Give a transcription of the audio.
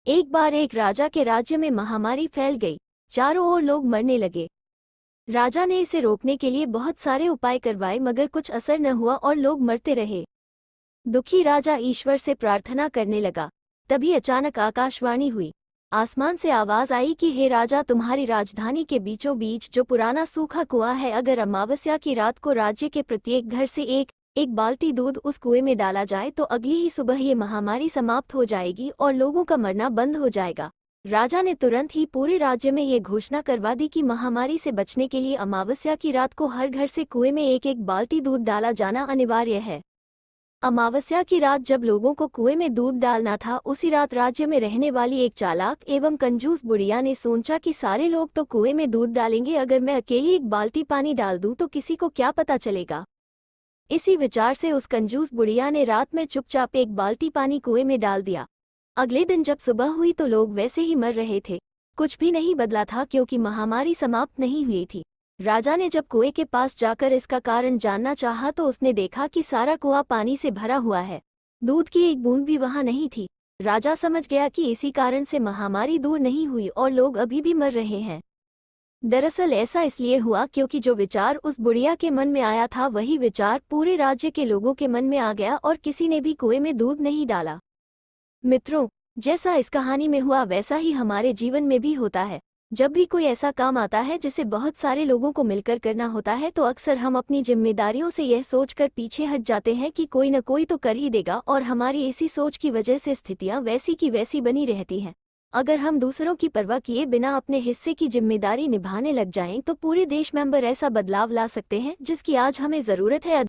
एक बार एक राजा के राज्य में महामारी फैल गई। चारों ओर लोग मरने लगे। राजा ने इसे रोकने के लिए बहुत सारे उपाय करवाए मगर कुछ असर न हुआ और लोग मरते रहे। दुखी राजा ईश्वर से प्रार्थना करने लगा। तभी अचानक आकाशवाणी हुई। आसमान से आवाज आई कि हे राजा, तुम्हारी राजधानी के बीचों बीच जो पुराना सूखा कुआं है, अगर अमावस्या की रात को राज्य के प्रत्येक घर से एक एक बाल्टी दूध उस कुएं में डाला जाए तो अगली ही सुबह ये महामारी समाप्त हो जाएगी और लोगों का मरना बंद हो जाएगा। राजा ने तुरंत ही पूरे राज्य में ये घोषणा करवा दी कि महामारी से बचने के लिए अमावस्या की रात को हर घर से कुएं में एक एक बाल्टी दूध डाला जाना अनिवार्य है। अमावस्या की रात जब लोगों को कुएं में दूध डालना था, उसी रात राज्य में रहने वाली एक चालाक एवं कंजूस बुढ़िया ने सोचा कि सारे लोग तो कुएं में दूध डालेंगे, अगर मैं अकेली एक बाल्टी पानी डाल दूं तो किसी को क्या पता चलेगा। इसी विचार से उस कंजूस बुढ़िया ने रात में चुपचाप एक बाल्टी पानी कुएं में डाल दिया। अगले दिन जब सुबह हुई तो लोग वैसे ही मर रहे थे। कुछ भी नहीं बदला था क्योंकि महामारी समाप्त नहीं हुई थी। राजा ने जब कुएं के पास जाकर इसका कारण जानना चाहा तो उसने देखा कि सारा कुआं पानी से भरा हुआ है। दूध की एक बूंद भी वहां नहीं थी। राजा समझ गया कि इसी कारण से महामारी दूर नहीं हुई और लोग अभी भी मर रहे हैं। दरअसल ऐसा इसलिए हुआ क्योंकि जो विचार उस बुढ़िया के मन में आया था वही विचार पूरे राज्य के लोगों के मन में आ गया और किसी ने भी कुएं में दूध नहीं डाला। मित्रों, जैसा इस कहानी में हुआ वैसा ही हमारे जीवन में भी होता है। जब भी कोई ऐसा काम आता है जिसे बहुत सारे लोगों को मिलकर करना होता है तो अक्सर हम अपनी जिम्मेदारियों से यह सोचकर पीछे हट जाते हैं कि कोई न कोई तो कर ही देगा, और हमारी इसी सोच की वजह से स्थितियां वैसी की वैसी बनी रहती हैं। अगर हम दूसरों की परवाह किए बिना अपने हिस्से की जिम्मेदारी निभाने लग जाएं तो पूरे देश में ऐसा बदलाव ला सकते हैं जिसकी आज हमें जरूरत है।